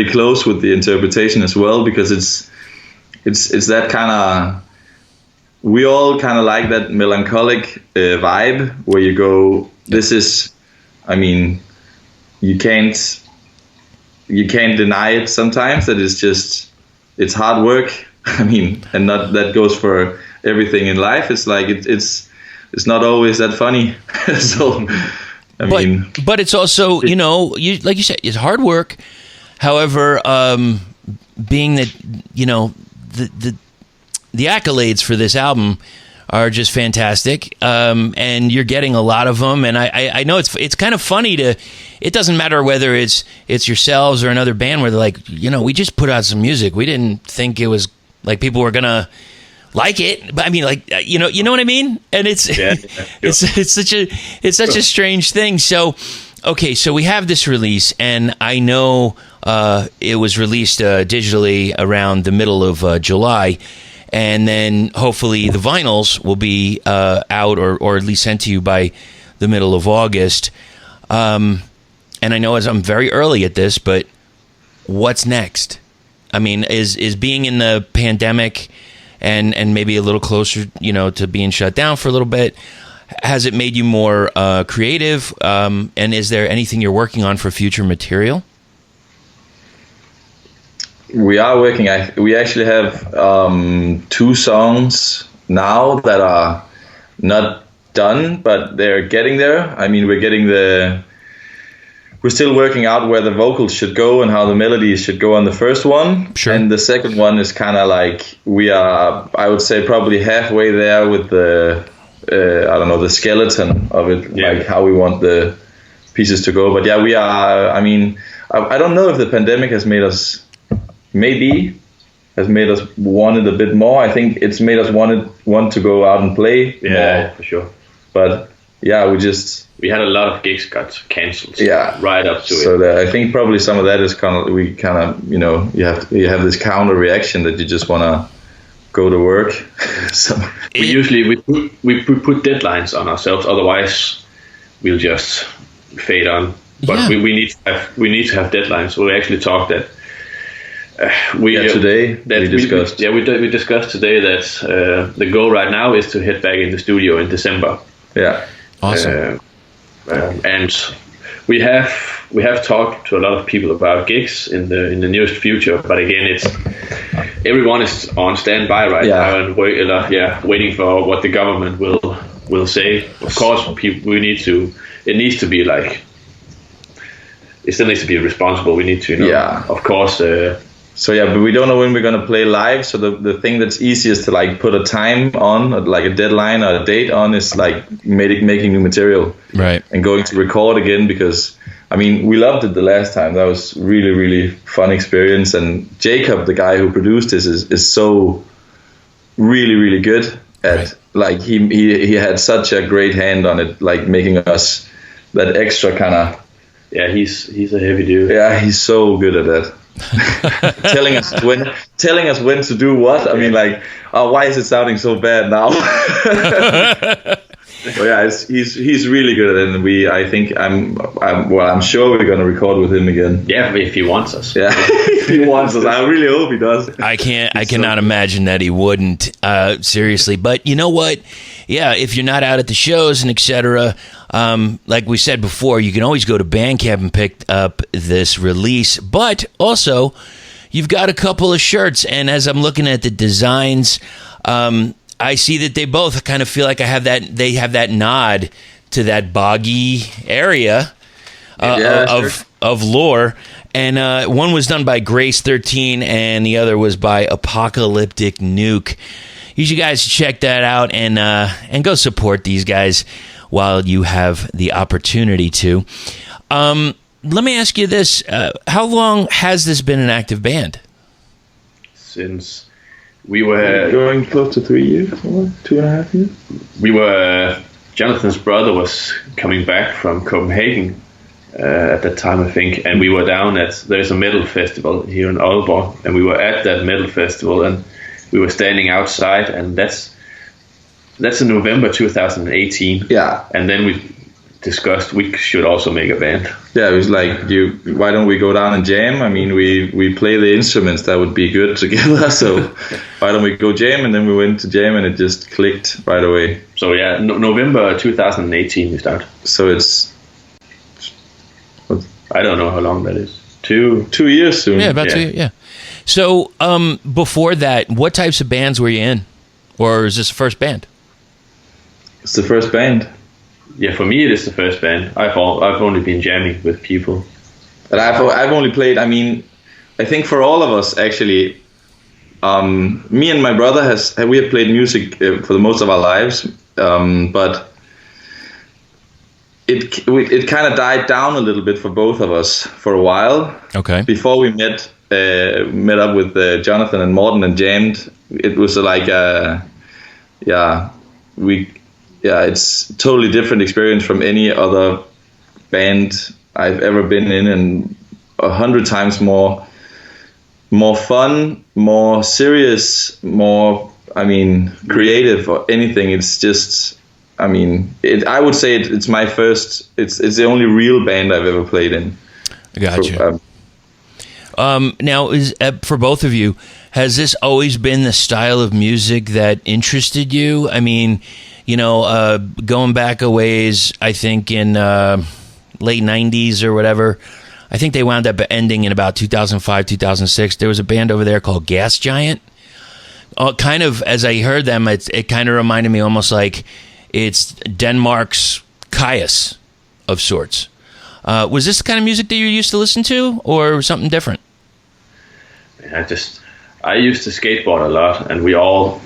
[SPEAKER 4] close with the interpretation as well, because it's that kind of. We all kind of like that melancholic vibe where you go. This is, you can't deny it sometimes, that it's hard work. And not that goes for everything in life. It's like it's not always that funny. So
[SPEAKER 2] but it's also like you said, it's hard work. However, being that the accolades for this album are just fantastic, and you're getting a lot of them. And I know it's kind of funny it doesn't matter whether it's yourselves or another band where they're like, we just put out some music. We didn't think it was like people were gonna like it, but you know what I mean. And it's it's such a strange thing. So okay, so we have this release, and I know it was released digitally around the middle of July. And then hopefully the vinyls will be out or at least sent to you by the middle of August. And I know I'm very early at this, but what's next? Is being in the pandemic and maybe a little closer, to being shut down for a little bit, has it made you more creative? And is there anything you're working on for future material?
[SPEAKER 4] We are working. We actually have 2 songs now that are not done, but they're getting there. I mean, we're still working out where the vocals should go and how the melodies should go on the first one.
[SPEAKER 2] Sure.
[SPEAKER 4] And the second one is kind of like, we are, I would say, probably halfway there with the, the skeleton of it, like how we want the pieces to go. But yeah, we are, I mean, I don't know if the pandemic has made us want it a bit more. I think it's made us want to go out and play more.
[SPEAKER 3] For sure.
[SPEAKER 4] But yeah, we
[SPEAKER 3] had a lot of gigs got cancelled.
[SPEAKER 4] Yeah,
[SPEAKER 3] right up to it.
[SPEAKER 4] So I think probably some of that is you have this counter reaction that you just want to go to work. So
[SPEAKER 3] we usually put deadlines on ourselves. Otherwise, we'll just fade on. But we need to have deadlines. We actually talked that. We discussed. We discussed today that the goal right now is to head back in the studio in December.
[SPEAKER 4] Yeah,
[SPEAKER 2] awesome.
[SPEAKER 3] And we have talked to a lot of people about gigs in the nearest future. But again, everyone is on standby right now and waiting for what the government will say. Of course, it needs to be like. It still needs to be responsible. We need to, of course.
[SPEAKER 4] But we don't know when we're going to play live. So the thing that's easiest to like put a time on, like a deadline or a date on, is like making new material,
[SPEAKER 2] right? And
[SPEAKER 4] going to record again, because I mean, we loved it the last time. That was really, really fun experience. And Jacob, the guy who produced this, is so really, really good at like he had such a great hand on it, like making us that extra kind of.
[SPEAKER 3] Yeah, he's a heavy dude.
[SPEAKER 4] Yeah, he's so good at that. telling us when to do what. I mean, like, why is it sounding so bad now? He's really good at it, and I'm sure we're gonna record with him again.
[SPEAKER 3] Yeah, if he wants us.
[SPEAKER 4] Yeah, if he wants us. I really hope he does.
[SPEAKER 2] I cannot imagine that he wouldn't. Seriously, but you know what? Yeah, if you're not out at the shows and etc. Like we said before, you can always go to Bandcamp and pick up this release. But also, you've got a couple of shirts, and as I'm looking at the designs, I see that they both kind of feel like they have that nod to that boggy area of lore. And one was done by Grace 13, and the other was by Apocalyptic Nuke. You should guys check that out and go support these guys while you have the opportunity to. Let me ask you this. How long has this been an active band?
[SPEAKER 3] Since we were...
[SPEAKER 4] Going close to 3 years, or 2.5 years?
[SPEAKER 3] We were... Johnathan's brother was coming back from Copenhagen at that time, I think, and we were down there's a metal festival here in Aalborg, and we were at that metal festival, and we were standing outside, and that's in November 2018.
[SPEAKER 4] Yeah.
[SPEAKER 3] And then we discussed we should also make a band.
[SPEAKER 4] Yeah, it was like, why don't we go down and jam? I mean, we play the instruments, that would be good together, so why don't we go jam? And then we went to jam, and it just clicked right away.
[SPEAKER 3] So yeah, November 2018 we started.
[SPEAKER 4] So it's...
[SPEAKER 3] I don't know how long that is. 2
[SPEAKER 4] years soon.
[SPEAKER 2] Yeah, about 2 years, yeah. So before that, what types of bands were you in? Or is this the first band?
[SPEAKER 4] It's the first band.
[SPEAKER 3] Yeah, for me it is the first band. I've only been jamming with people.
[SPEAKER 4] But I've only played, I mean, I think for all of us actually, me and my brother we have played music for the most of our lives, but it kind of died down a little bit for both of us for a while.
[SPEAKER 2] Okay.
[SPEAKER 4] Before we met up with Johnathan and Morten and jammed, it was like it's a totally different experience from any other band I've ever been in, and 100 times more fun, more serious, more, I mean, creative or anything. It's just, I mean, I would say it's my first, it's the only real band I've ever played in.
[SPEAKER 2] I got you. Now, for both of you, has this always been the style of music that interested you? I mean, you know, going back a ways, I think in late 90s or whatever, I think they wound up ending in about 2005, 2006. There was a band over there called Gas Giant. Kind of, as I heard them, it kind of reminded me almost like it's Denmark's Caius of sorts. Was this the kind of music that you used to listen to, or something different?
[SPEAKER 3] I used to skateboard a lot, and we all,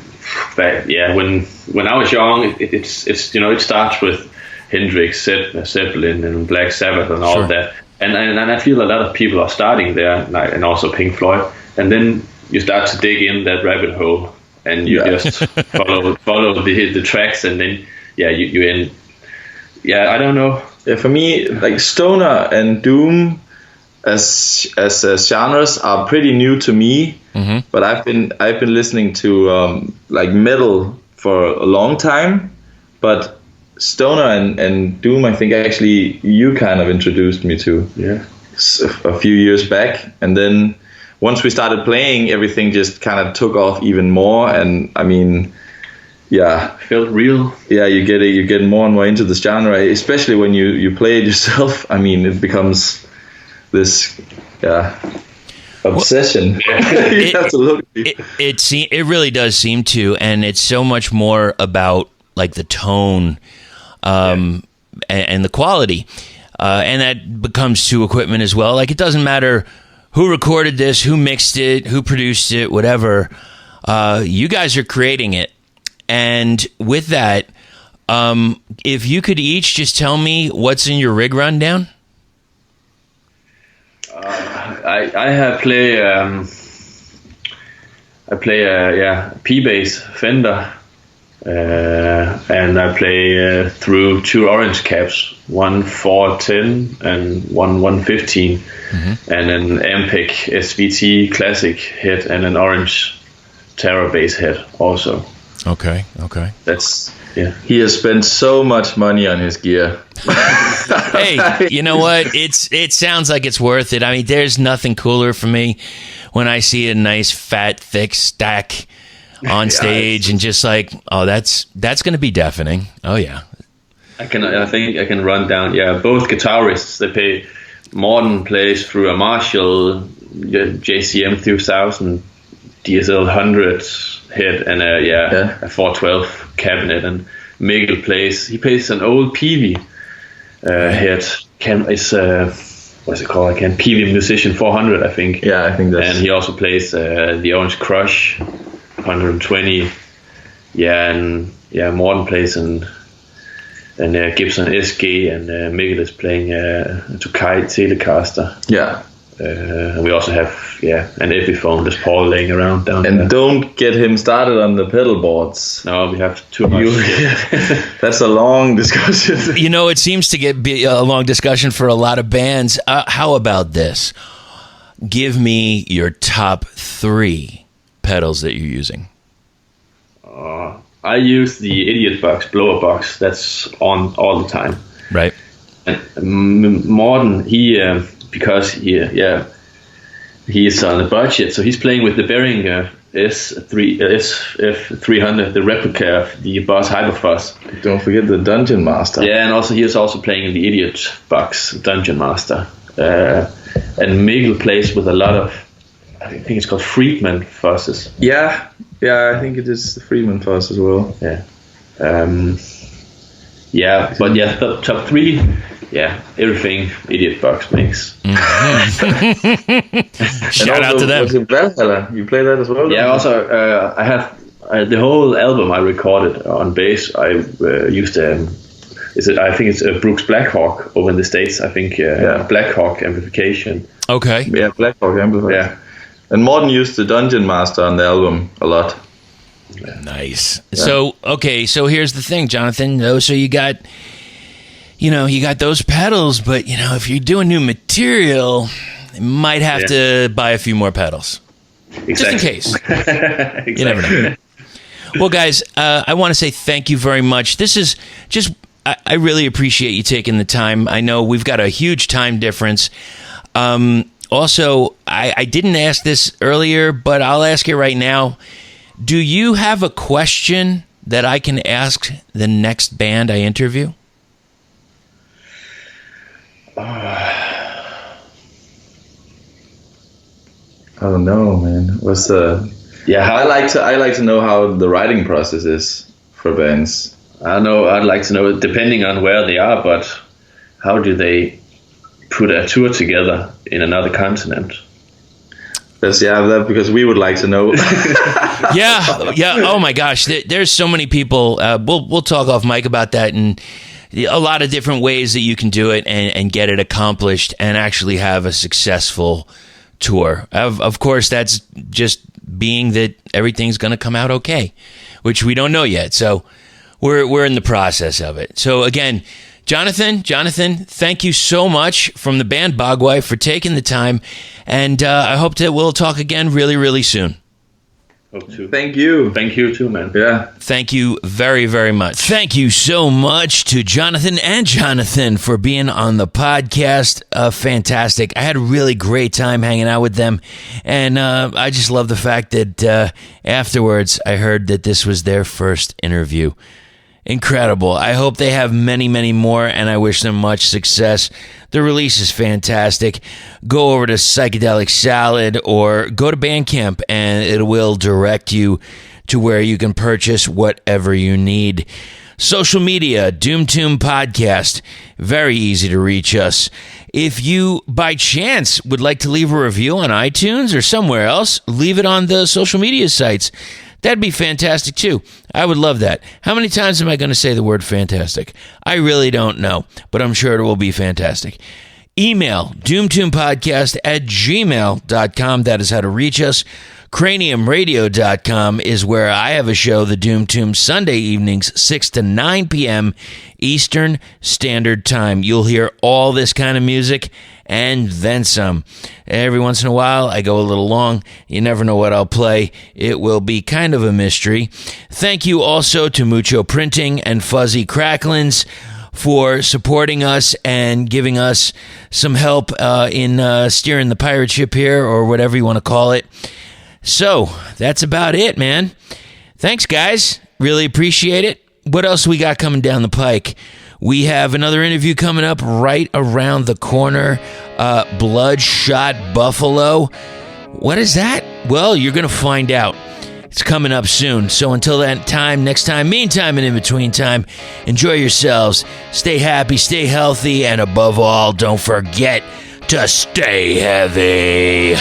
[SPEAKER 3] when I was young, it's it starts with Hendrix, Zeppelin, and Black Sabbath, and all that. And I feel a lot of people are starting there, and also Pink Floyd, and then you start to dig in that rabbit hole, and you just follow the tracks, and then you end. Yeah, I don't know.
[SPEAKER 4] Yeah, for me, like stoner and doom as genres are pretty new to me. Mm-hmm. But I've been listening to like metal for a long time, but stoner and doom, I think actually you kind of introduced me to a few years back, and then once we started playing, everything just kind of took off even more. And I mean,
[SPEAKER 3] felt real.
[SPEAKER 4] Yeah, you get more and more into this genre, especially when you play it yourself. I mean, it becomes this obsession.
[SPEAKER 2] It really does seem to, and it's so much more about like the tone and the quality, and that becomes to equipment as well. Like, it doesn't matter who recorded this, who mixed it, who produced it, whatever. You guys are creating it. And with that, if you could each just tell me what's in your rig rundown.
[SPEAKER 3] I play a P-bass Fender, and I play through two orange caps, one 410 and one 115, mm-hmm. and an Ampeg SVT classic head and an orange Terra bass head also.
[SPEAKER 2] Okay.
[SPEAKER 3] That's
[SPEAKER 4] He has spent so much money on his gear.
[SPEAKER 2] Hey, you know what? It sounds like it's worth it. I mean, there's nothing cooler for me when I see a nice fat thick stack on stage and just like, oh, that's going to be deafening. Oh yeah.
[SPEAKER 3] I think I can run down. Yeah, both guitarists. They play. Morten plays through a Marshall JCM 2000 DSL 100 head and a 412 cabinet, and Mikkel plays an old Peavey head. What's it called? Peavey Musician 400, I think.
[SPEAKER 4] Yeah, I think that's.
[SPEAKER 3] And he also plays the Orange Crush 120. Yeah, and Morten plays an Gibson SG, and Mikkel is playing a Tokai Telecaster.
[SPEAKER 4] Yeah.
[SPEAKER 3] And we also have an Epiphone Les Paul laying around down there.
[SPEAKER 4] And don't get him started on the pedal boards.
[SPEAKER 3] No, we have too much.
[SPEAKER 4] That's a long discussion.
[SPEAKER 2] You know, it seems to be a long discussion for a lot of bands. How about this? Give me your top 3 pedals that you're using.
[SPEAKER 3] I use the Idiot Box, blower box. That's on all the time.
[SPEAKER 2] Right.
[SPEAKER 3] And Morten, because he is on a budget, so he's playing with the Behringer SF300, the replica of the Boss Hyperfuzz.
[SPEAKER 4] Don't forget the Dungeon Master.
[SPEAKER 3] Yeah, and also he is also playing the Idiot Box Dungeon Master. And Mikkel plays with a lot of, I think it's called Friedman fuzzes.
[SPEAKER 4] Yeah, I think it is the Friedman fuzz as well.
[SPEAKER 3] Yeah. The top 3. Yeah, everything Idiot Box makes.
[SPEAKER 2] Mm-hmm. Shout out to them.
[SPEAKER 4] Was it Valhalla? You play that as well?
[SPEAKER 3] Yeah, also I have the whole album I recorded on bass. I used I think it's a Brooks Blackhawk over in the States. I think Blackhawk amplification.
[SPEAKER 2] Okay.
[SPEAKER 4] Yeah, Blackhawk amplifier.
[SPEAKER 3] Yeah.
[SPEAKER 4] And Morten used the Dungeon Master on the album a lot.
[SPEAKER 2] Yeah. Nice. Yeah. So here's the thing, Johnathan. So you got those pedals, but if you're doing new material, you might have to buy a few more pedals.
[SPEAKER 3] Exactly.
[SPEAKER 2] Just in case.
[SPEAKER 3] Exactly.
[SPEAKER 2] You never know. Well, guys, I want to say thank you very much. This is just, I really appreciate you taking the time. I know we've got a huge time difference. Also, I didn't ask this earlier, but I'll ask it right now. Do you have a question that I can ask the next band I interview?
[SPEAKER 4] Oh no, man. What's the?
[SPEAKER 3] Yeah,
[SPEAKER 4] I like to know how the writing process is for bands.
[SPEAKER 3] I know. I'd like to know, depending on where they are, but how do they put a tour together in another continent?
[SPEAKER 4] That because we would like to know.
[SPEAKER 2] Yeah. Oh my gosh, there's so many people. We'll talk off mic about that, and a lot of different ways that you can do it and get it accomplished and actually have a successful tour. Of course, that's just being that everything's going to come out okay, which we don't know yet. So we're in the process of it. So again, Johnathan, thank you so much from the band Bogwife for taking the time, and I hope that we'll talk again really, really soon.
[SPEAKER 3] Hope to.
[SPEAKER 4] Thank you.
[SPEAKER 3] Thank you too, man.
[SPEAKER 4] Yeah.
[SPEAKER 2] Thank you very, very much. Thank you so much to Johnathan and Johnathan for being on the podcast. Fantastic. I had a really great time hanging out with them, and I just love the fact that afterwards I heard that this was their first interview. Incredible. I hope they have many, many more, and I wish them much success. The release is fantastic. Go over to Psychedelic Salad or go to Bandcamp, and it will direct you to where you can purchase whatever you need. Social media, doomtombpodcast. Very easy to reach us. If you, by chance, would like to leave a review on iTunes or somewhere else, leave it on the social media sites. That'd be fantastic, too. I would love that. How many times am I going to say the word fantastic? I really don't know, but I'm sure it will be fantastic. Email doomtombpodcast@gmail.com. That is how to reach us. Craniumradio.com is where I have a show, the Doom Tomb, Sunday evenings, 6 to 9 p.m. Eastern Standard Time. You'll hear all this kind of music and then some. Every once in a while, I go a little long. You never know what I'll play. It will be kind of a mystery. Thank you also to Mucho Printing and Fuzzy Cracklins for supporting us and giving us some help in steering the pirate ship here, or whatever you want to call it. So, that's about it, man. Thanks, guys. Really appreciate it. What else we got coming down the pike? We have another interview coming up right around the corner. Bloodshot Buffalo. What is that? Well, you're going to find out. It's coming up soon. So until that time, next time, meantime, and in between time, enjoy yourselves. Stay happy, stay healthy, and above all, don't forget to stay heavy.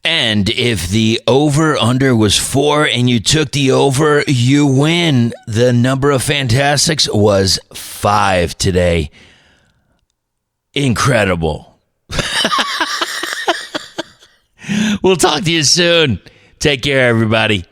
[SPEAKER 2] And if the over-under was 4 and you took the over, you win. The number of Fantastics was 5 today. Incredible. We'll talk to you soon. Take care, everybody.